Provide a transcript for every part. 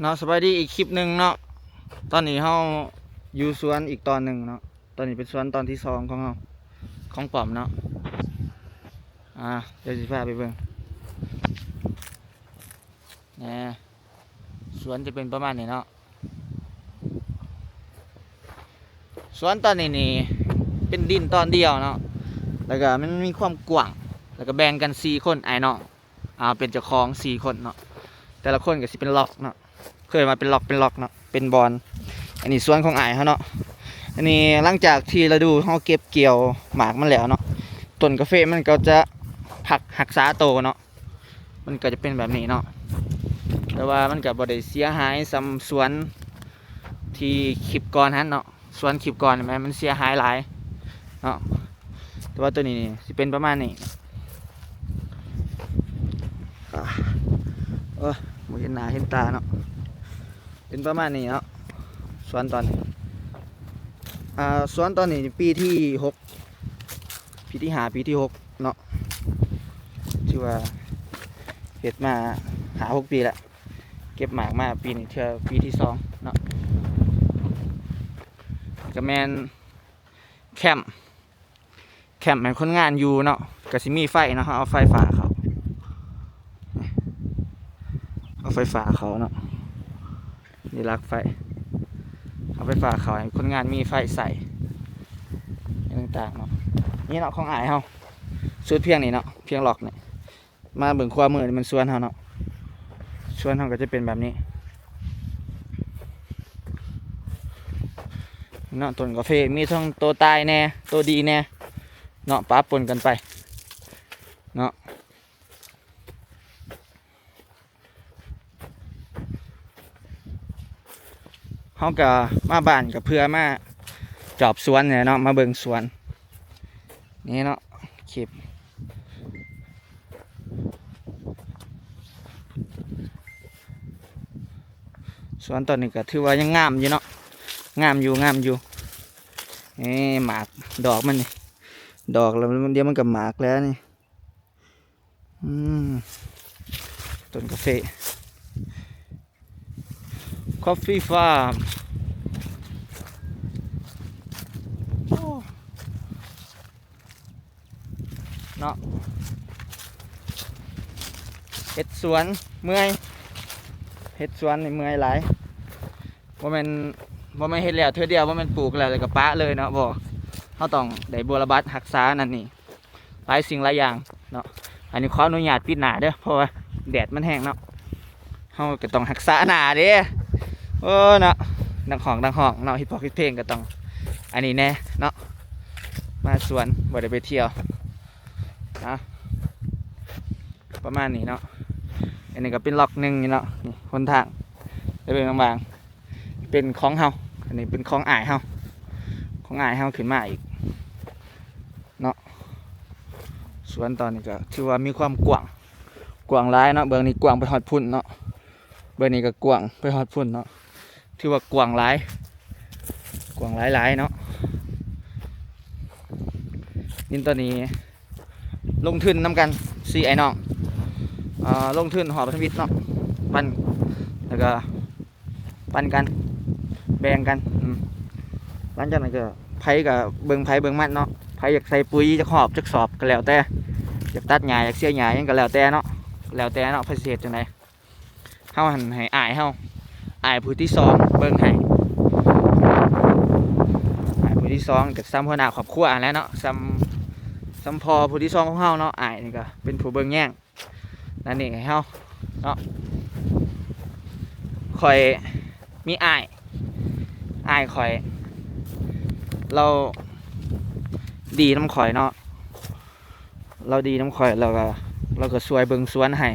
เนาะสบายดีอีกคลิปหนึ่งเนาะตอนนี้เราอยู่สวนอีกตอนหนึ่งเนาะตอนนี้เป็นสวนตอนที่สองของเราของป๋อมเนาะเดี๋ยวสิพาไปเบิ่งนี่สวนจะเป็นประมาณนี้เนาะสวนตอนนี้นี่เป็นดินตอนเดียวเนาะแล้วก็มันมีความกว้างแล้วก็แบ่งกัน4 คนไอ้เนาะเป็นเจ้าของ4 คนเนาะแต่ละคนก็สิเป็นล็อกเนาะเคยมาเป็นล็อกเนาะเป็นบอลอันนี้สวนของไอ้เขาเนาะอันนี้หลังจากที่เราดูเขาเก็บเกี่ยวหมากมันแล้วเนาะต้นกาแฟมันก็จะผักหักษาโตเนาะมันก็จะเป็นแบบนี้เนาะแต่ว่ามันก็บ่ได้เสียหายซ้ำสวนที่คลิปก่อนฮั่นเนาะสวนคลิปก่อนแม่มันเสียหายหลายเนาะแต่ว่าตัวนี้นี่สิเป็นประมาณนี้บ่เห็นหน้าเห็นตาเนาะเป็นประมาณนี้เนาะสวนตอนนี้สวนตอนนี้ปีที่6ปีที่5ปีที่6เนาะที่ว่าเฮ็ดมา6 ปีแล้วเก็บหมากมาปีนี้เทื่อปีที่2เนาะก็แม่นแคมป์แม่นคนงานอยู่เนาะก็สิมีไฟเนาะเอาไฟฟ้าเขาเนาะนี่ลักไฟเอาไฟฟ้าเขาให้คนงานมีไฟใส่ต่างๆเนาะนี่เนาะของอายเฮาสุดเพียงนี่เนาะเพียงหลอกเนี่ยมาเบิ่งความมือมันสวนเฮาเนาะสวนเฮาก็จะเป็นแบบนี้เนาะต้นกาแฟมีทั้งตัวตายแน่ตัวดีแน่เนาะปะปนกันไปเนาะเฮาก็มาบ้านกับเพื่อมาจอบสวนเนี่ยเนาะมาเบิ่งสวนนี่เนาะคลิปสวนตอนนี้ก็ถือว่ายังงามอยู่เนาะงามอยู่นี่หมากดอกมันนี่ดอกแล้วเดี๋ยวมันกับหมากแล้วนี่ต้นกาแฟCoffee Farm เนาะเฮ็ดสวนเมื่อยเฮ็ดสวนนี่เมื่อยหลายบ่แม่นเฮ็ดแล้วเทื่อเดียวบ่แม่นปลูกแล้วก็ปะเลยเนาะบ่เฮาต้องได้บำบัดรักษานั่นนี่หลายสิ่งหลายอย่างเนาะอันนี้ขออนุญาตปิดหน้าเด้อเพราะว่าแดดมันแห้งเนาะเฮาก็ต้องรักษาหน้าเด้เนาะดังห้องเนาะฮิปฮอปฮิปเพลงก็ต้องอันนี้แน่เนาะมาสวนบ่ได้ไปเที่ยวนะประมาณนี้เนาะอันนี้ก็เป็นล็อกหนึ่งนี่เนาะนี่คนทางได้เป็นบางๆเป็นของเฮาอันนี้เป็นของอ้ายเฮาขึ้นมาอีกเนาะสวนตอนนี้ก็ถือว่ามีความกว้างหลายเนาะเบื้องนี้กว้างไปฮอดพุ่นเนาะเบื้องนี้ก็กว้างไปฮอดพุ่นเนาะถือว่ากว้างหลายเนาะนี่ตอนนี้ลงทุนนำกันไอ้น้องลงทุนหอพันธมิตรเนาะปั้นแล้วก็ปั้นกันแบ่งกันหลังจากนั้นก็ไผกับเบิ่งไผเบิ่งมันเนาะไผอยากใส่ปุ๋ยจะหอบจะสอบก็แล้วแต่อยากตัดหญ้าอยากเสียหญ้ายังก็แล้วแต่เนาะเพิ่นสิเฮ็ดจังได๋เฮาหั่นให้อ้ายผู้ที่2เบิ่งให้อ้ายผู้ที่2ก็ซ้ำหัวหน้าครอบครัวแล้วเนาะซ้ำพอผู้ที่2ของเฮาเนาะอ้ายนี่ก็เป็นผู้เบิ่งแย่งนั่นนี่ให้เฮาเนาะข่อยมีอ้ายข่อยเราดีน้ำข่อยเนาะเราดีน้ำข่อยเราก็ช่วยเบิ่งสวนให้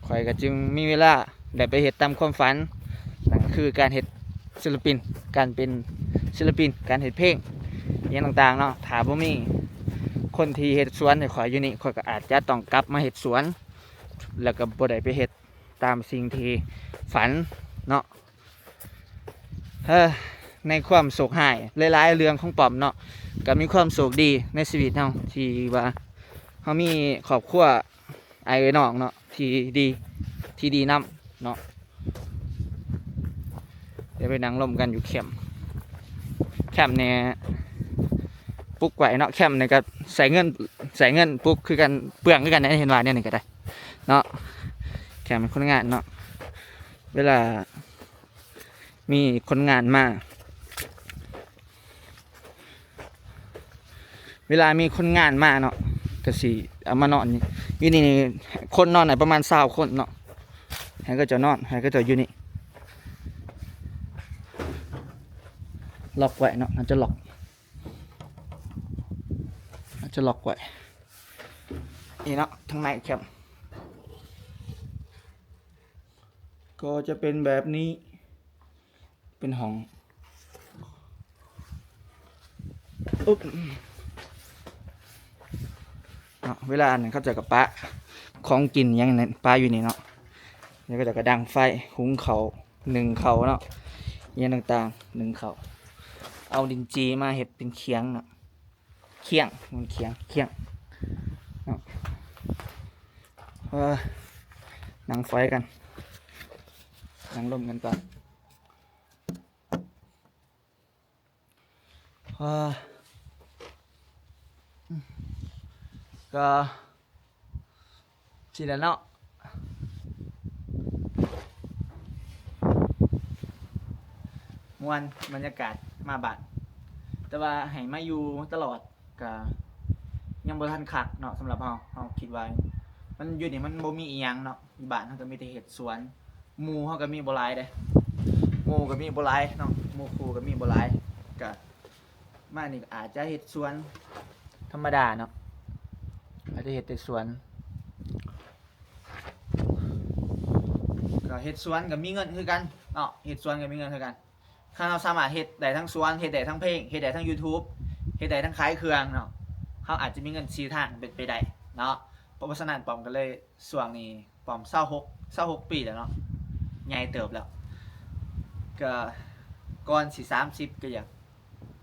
ข่อยก็จึงมีเวลาได้ไปเฮ็ดตามความฝันนั่นคือการเฮ็ดศิลปินการเป็นศิลปินการเฮ็ดเพลงอย่างต่างๆเนาะถ้าบ่มีคนที่เฮ็ดสวนให้ข่อยอยู่นี่ข่อยก็อาจจะต้องกลับมาเฮ็ดสวนแล้วก็บ่ได้ไปเฮ็ดตามสิ่งที่ฝันเนาะในความโศกหายหลายๆเรื่องของป๋อมเนาะก็มีความโศกดีในชีวิตเฮาที่ว่า เขามีครอบครัวไอ้เอ้ยน้องเนาะที่ดีน้ำเนาะเดี๋ยวไปนั่งลมกันอยู่แคมป์เนี่ยปลุกไหวเนาะแคมป์เนี่ยก็ใส่เงินปลุกคือกันเปลืองคือกันนะเห็นว่าเนี่ยนี่ก็ได้เนาะแคมป์คนงานเนาะเวลามีคนงานมาเนาะก็สิเอามานอนอยู่นี่คนนอนไหนประมาณ20 คนเนาะให้ก็จะนอนให้ก็จะอยู่นี่ล็อกไว้เนาะมันจะล็อกไว้นี่เนาะทางในแคมป์ก็จะเป็นแบบนี้เป็นห้องอุ๊บเนาะเวลาเนี่ยเขาจะกับปลาของกินยังนั้นปลาอยู่นี่เนาะแล้วก็จะกระดังไฟหุงเขา1 เขาเนาะอย่างต่างๆ1 เขาเอาดินจีมาเห็ดเป็นเคียงเนาะเคียงเนาะนั่งไฟกันนั่งลมกันก่อนก็สิแล้วเนาะม่วนบรรยากาศมาบ้านแต่ว่าให้มาอยู่ตลอดก็ยังบ่ทันคักเนาะสำหรับเฮาคิดว่ามันอยู่นี่มันบ่มีอีหยังเนาะอยู่บ้านเฮาก็มีแต่เฮ็ดสวนหมู่เฮาก็มีบ่หลายเด้หมู่ก็มีบ่หลายเนาะหมู่คู่ก็มีบ่หลายก็มานี่ก็อาจจะเฮ็ดสวนธรรมดาเนาะอาจจะเฮ็ดแต่สวนก็เฮ็ดสวนก็มีเงินคือกันเนาะเฮ็ดสวนก็มีเงินคือกันถ้าเราสามารถเฮ็ดได้ทั้งสวนเฮ็ดได้ทั้งเพลงเฮ็ดได้ทั้ง YouTube เฮ็ดได้ทั้งขายเครื่องเนาะเขาอาจจะมีเงิน4 ทางเป็นไปได้เนาะเพราะฉะนั้นปอมก็เลยช่วงนี้ปอม26ปีแล้วเนาะใหญ่เติบแล้วก็ก่อนสิ30ก็อยาก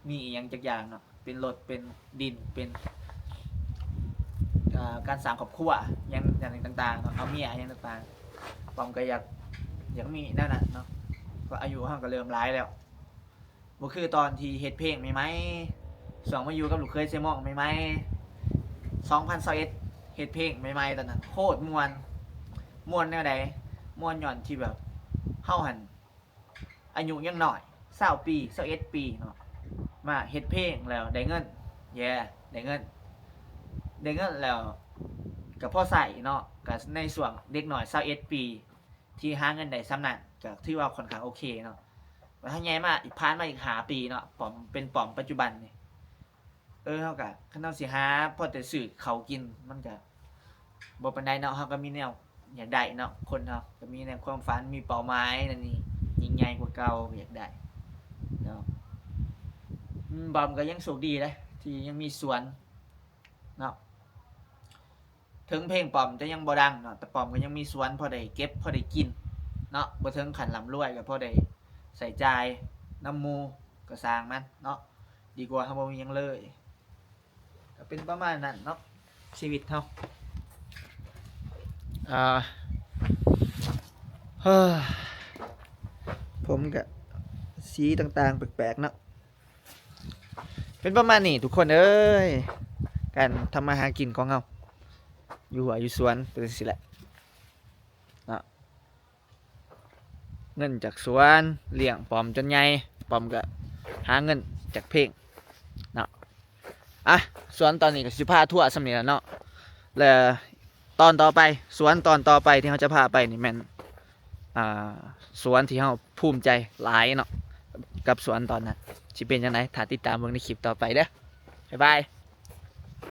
มีอีหยังจักอย่างเนาะเป็นรถเป็นดินเป็นการสร้างครอบครัวอย่างต่างๆเนาะเอาเมียอย่างต่างๆปอมก็อยากมีนั่นน่ะเนาะก็อายุเฮาก็เริ่มหลายแล้วบ่คือตอนที่เฮ็ดเพลงใหม่ๆ2มาอยู่กับลูกเคยเซมองใหม่ๆ2021เฮ็ดเพลงใหม่ๆตอนนั้นโคตรม่วนแนวใดม่วนย้อนที่แบบเฮาหั่นอายุยังน้อย20 ปี21 ปีเนาะมาเฮ็ดเพลงแล้วได้เงินได้เงินแล้วก็พอใส่เนาะก็ในช่วงเด็กน้อย21 ปีที่หาเงินได้ส่ำนั้นก็ถือว่าค่อนข้างโอเคเนาะถ้าใหญ่มาอีกผ่านมาอีก5 ปีเนาะปอมเป็นปอมปัจจุบันนี่เฮาก็คันเฮาสิหาพอแต่ซื้อข้าวกินมันก็บ่ปานใดเนาะเฮาก็มีแนวอยากได้เนาะคนเฮาก็มีแนวความฝันมีเป้าหมายนั่นนี่ยิ่งใหญ่กว่าเก่าอยากได้เนาะบอมก็ยังโชคดีเด้ที่ยังมีสวนเนาะถึงเพลงปอมจะยังบ่ดังเนาะแต่ปอมก็ยังมีสวนพอได้เก็บพอได้กินเนาะบ่ถึงขั้นร่ำรวยก็พอได้ใส่ใจน้ำหมู่ก็สร้างมันเนาะดีกว่าเฮาบ่มีหยังเลยก็เป็นประมาณนั้นเนาะชีวิตเฮาผมก็สีต่างๆแปลกๆเนาะเป็นประมาณนี้ทุกคนเอ้ยการทำมาหากินของเฮาอยู่หัวอยู่สวนเป็นสิแหละเนาะเงินจากสวนเลี้ยงปอมจนใหญ่ปอมก็หาเงินจากเพลงเนาะสวนตอนนี้ก็สิพาทั่วสำเนียงเนาะแล้วตอนต่อไปสวนตอนต่อไปที่เราจะพาไปนี่แม่นสวนที่เราภูมิใจหลายเนาะกับสวนตอนนั้นสิเป็นยังไงถ้าติดตามเบิ่งในคลิปต่อไปเด้อบ๊ายบาย